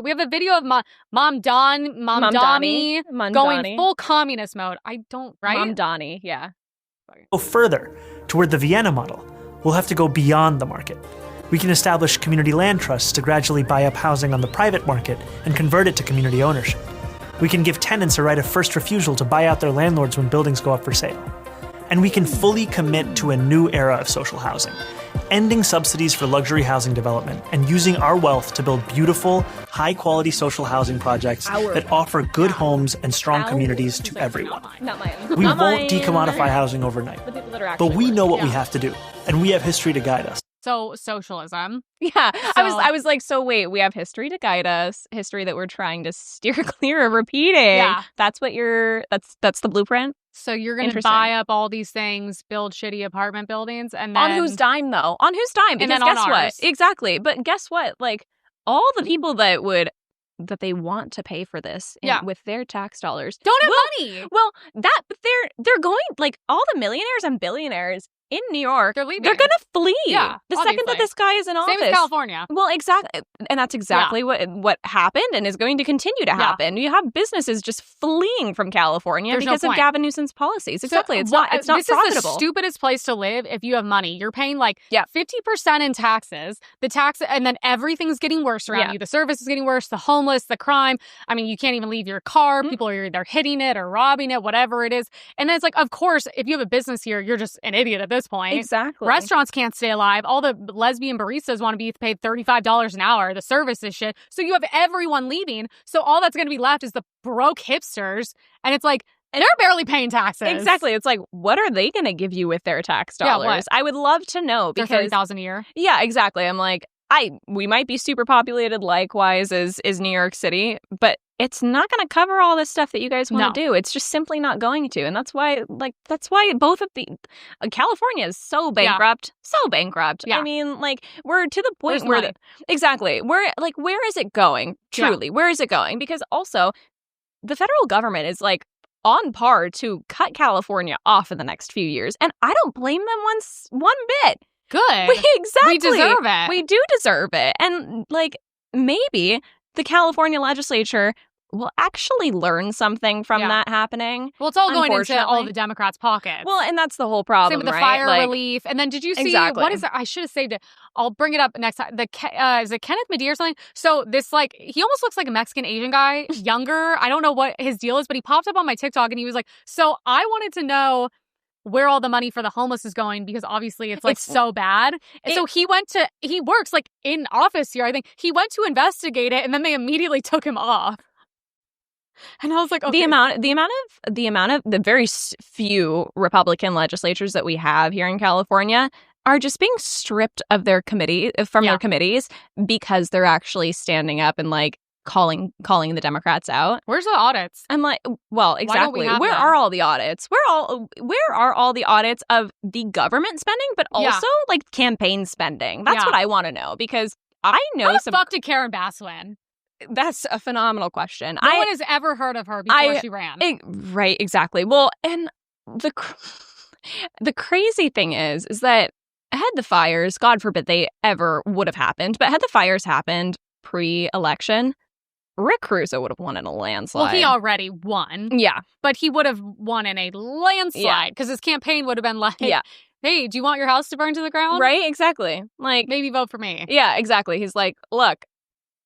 We have a video of Mamdani going full communist mode. Right? Mamdani, yeah. Go further toward the Vienna model. We'll have to go beyond the market. We can establish community land trusts to gradually buy up housing on the private market and convert it to community ownership. We can give tenants a right of first refusal to buy out their landlords when buildings go up for sale. And we can fully commit to a new era of social housing, ending subsidies for luxury housing development and using our wealth to build beautiful, high-quality social housing projects that offer good homes and strong communities to everyone. Not mine. We won't decommodify housing overnight, but we know what we have to do, and we have history to guide us. So, socialism. Yeah. I was like, so wait, we have history to guide us, history that we're trying to steer clear of repeating. Yeah. That's the blueprint? So you're going to buy up all these things, build shitty apartment buildings, and then... On whose dime, though? On whose dime? Because and then guess what? Exactly. But guess what? Like, all the people that they want to pay for this with their tax dollars... Don't have money! Well, but they're going... Like, all the millionaires and billionaires... in New York, they're going to flee the second that this guy is in office. Same as California. Well, exactly. And that's exactly what happened and is going to continue to happen. You have businesses just fleeing from California because of Gavin Newsom's policies. Exactly. It's not profitable. This is the stupidest place to live if you have money. You're paying 50% in taxes. And then everything's getting worse around you. The service is getting worse, the homeless, the crime. I mean, you can't even leave your car. People are either hitting it or robbing it, whatever it is. And then it's like, of course, if you have a business here, you're just an idiot at this point. Exactly. Restaurants can't stay alive. All the lesbian baristas want to be paid $35 an hour. The service is shit. So you have everyone leaving. So all that's going to be left is the broke hipsters. And it's like, they're barely paying taxes. Exactly. It's like, what are they going to give you with their tax dollars? I would love to know. Because $30,000 a year. Yeah, exactly. I'm like, we might be super populated likewise as New York City, but it's not going to cover all this stuff that you guys want to do. It's just simply not going to. And that's why both of the California is so bankrupt, so bankrupt. Yeah. I mean, like, we're to the point where where is it going? Truly, where is it going? Because also the federal government is like on par to cut California off in the next few years. And I don't blame them one bit. Good. We deserve it. We do deserve it. And like, maybe the California legislature will actually learn something from that happening. Well, it's all going into all the Democrats' pockets. Well, and that's the whole problem, Same with the fire relief. And then did you see, what is it? I should have saved it. I'll bring it up next time. Is it Kenneth Medea or something? So this, like, he almost looks like a Mexican Asian guy, younger. I don't know what his deal is, but he popped up on my TikTok and he was like, so I wanted to know where all the money for the homeless is going because obviously it's like so bad. And so he works like in office here, I think. He went to investigate it and then they immediately took him off. And I was like, okay. The amount of the very few Republican legislatures that we have here in California are just being stripped of their their committees because they're actually standing up and like calling the Democrats out. Where's the audits? I'm like, well, exactly. Where are all the audits? Where are all the audits of the government spending, but also like campaign spending? That's what I want to know because I know How the fuck did Karen Bass win? That's a phenomenal question. No one has ever heard of her before she ran. Right, exactly. Well, and the crazy thing is that had the fires, God forbid they ever would have happened, but had the fires happened pre-election, Rick Caruso would have won in a landslide. Well, he already won. Yeah. But he would have won in a landslide because his campaign would have been like, hey, do you want your house to burn to the ground? Right, exactly. Like, maybe vote for me. Yeah, exactly. He's like, look,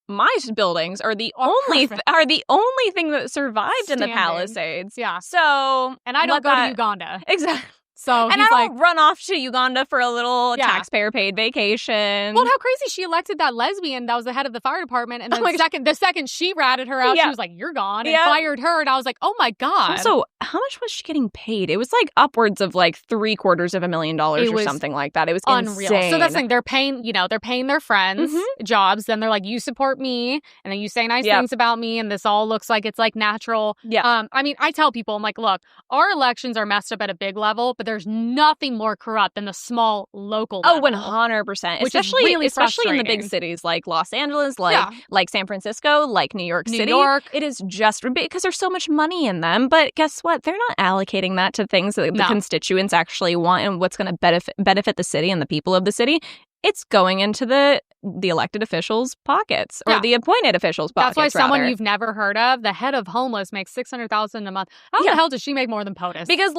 my buildings are the only thing that survived in the Palisades. Yeah. So, and I don't go to Uganda. Exactly. So and I don't run off to Uganda for a little taxpayer-paid vacation. Well, how crazy she elected that lesbian that was the head of the fire department, and then the second she ratted her out, she was like, "You're gone," and fired her. And I was like, "Oh my god!" Also, how much was she getting paid? It was like upwards of like $750,000 or something like that. It was unreal. Insane. So that's the thing. They're paying their friends jobs. Then they're like, "You support me," and then you say nice things about me, and this all looks like it's like natural. Yeah. I mean, I tell people, I'm like, look, our elections are messed up at a big level, but there's nothing more corrupt than the small local level. 100%. Especially in the big cities like Los Angeles, like San Francisco, like New York City. It is just because there's so much money in them. But guess what? They're not allocating that to things that the constituents actually want and what's going to benefit the city and the people of the city. It's going into the the elected officials' pockets or the appointed officials' pockets. That's why someone you've never heard of, the head of homeless, makes $600,000 a month. How the hell does she make more than POTUS? Because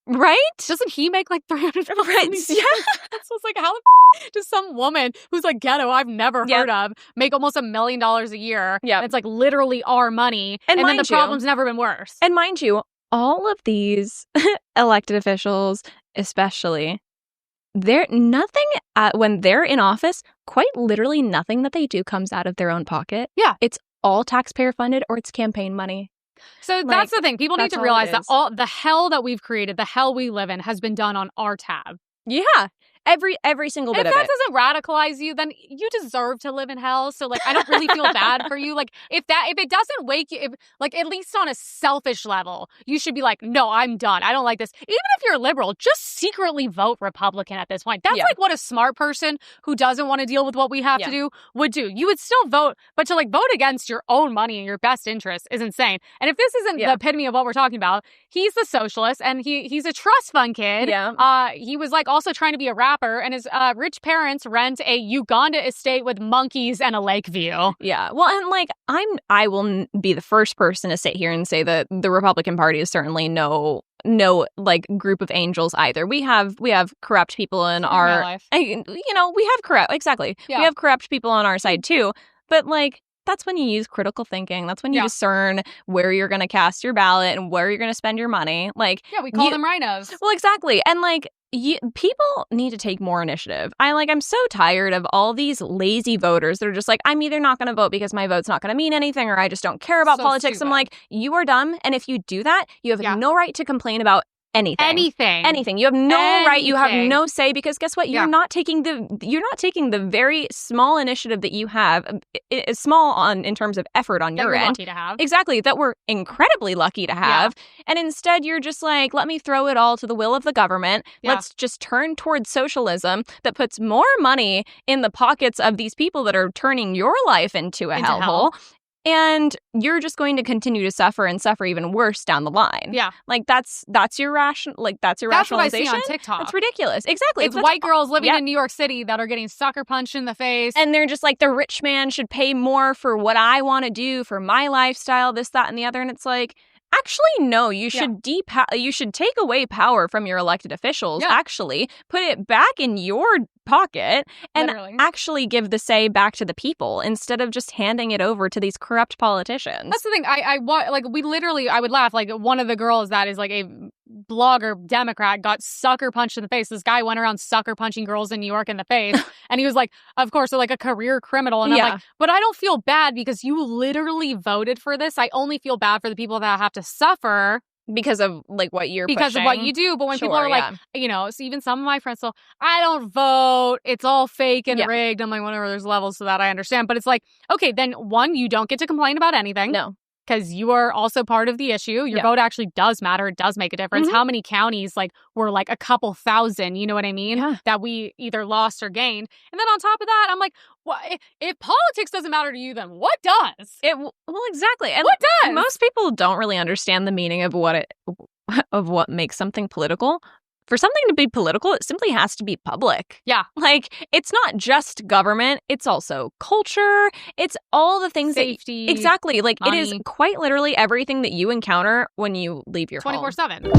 right? Doesn't he make like $300,000? Right. Yeah. So it's like, how does some woman who's like ghetto, I've never heard of, make almost $1 million a year? Yeah. It's like literally our money. And then the problem's never been worse. And mind you, all of these elected officials, especially, when they're in office, quite literally nothing that they do comes out of their own pocket. Yeah. It's all taxpayer funded or it's campaign money. So that's the thing. People need to realize that all the hell that we've created, the hell we live in, has been done on our tab. Yeah. Every single bit of it. If that doesn't radicalize you, then you deserve to live in hell. So like, I don't really feel bad for you. Like if it doesn't wake you, at least on a selfish level, you should be like, no, I'm done. I don't like this. Even if you're liberal, just secretly vote Republican at this point. That's like what a smart person who doesn't want to deal with what we have to do would do. You would still vote, but to like vote against your own money and your best interest is insane. And if this isn't the epitome of what we're talking about, he's the socialist and he's a trust fund kid. Yeah. He was like also trying to be a rapper. And his rich parents rent a Uganda estate with monkeys and a lake view. Yeah. Well, and like I will be the first person to sit here and say that the Republican Party is certainly no like group of angels either. We have corrupt people in our life. We have corrupt we have corrupt people on our side too. But like that's when you use critical thinking. That's when you discern where you're going to cast your ballot and where you're going to spend your money. Like we call them rhinos. Well, exactly. And like people need to take more initiative. I'm so tired of all these lazy voters that are just like, I'm either not going to vote because my vote's not going to mean anything or I just don't care about politics. Stupid. I'm like, you are dumb. And if you do that, you have no right to complain about anything. You have no right. You have no say because guess what? You're not taking the very small initiative that you have, small in terms of effort on your end. Lucky to have. Exactly. That we're incredibly lucky to have. Yeah. And instead you're just like, let me throw it all to the will of the government. Yeah. Let's just turn towards socialism that puts more money in the pockets of these people that are turning your life into a hellhole. And you're just going to continue to suffer and suffer even worse down the line. Yeah. Like that's your rationalization. That's what I see on TikTok. That's ridiculous. Exactly. It's white girls living in New York City that are getting sucker punched in the face. And they're just like, the rich man should pay more for what I want to do, for my lifestyle, this, that, and the other. And it's like, actually, no, you should you should take away power from your elected officials, actually, put it back in your pocket and actually give the say back to the people instead of just handing it over to these corrupt politicians. That's the thing. I would laugh. Like one of the girls that is like a blogger Democrat got sucker punched in the face. This guy went around sucker punching girls in New York in the face. And he was like, of course, like a career criminal. And I'm like, but I don't feel bad because you literally voted for this. I only feel bad for the people that have to suffer. Because of like what you're because pushing. Of what you do. But when people are like, so even some of my friends say, I don't vote. It's all fake and rigged. I'm like, whatever, there's levels to that. I understand. But it's like, okay, then one, you don't get to complain about anything. No. Because you are also part of the issue. Your vote actually does matter. It does make a difference. Mm-hmm. How many counties were like a couple thousand, you know what I mean? Yeah. That we either lost or gained. And then on top of that, I'm like, well, if politics doesn't matter to you, then what does? Well, exactly. And what does? Most people don't really understand the meaning of what makes something political. For something to be political, it simply has to be public. Yeah. Like, it's not just government. It's also culture. It's all the things Safety. Exactly. Like, money. It is quite literally everything that you encounter when you leave your 24/7.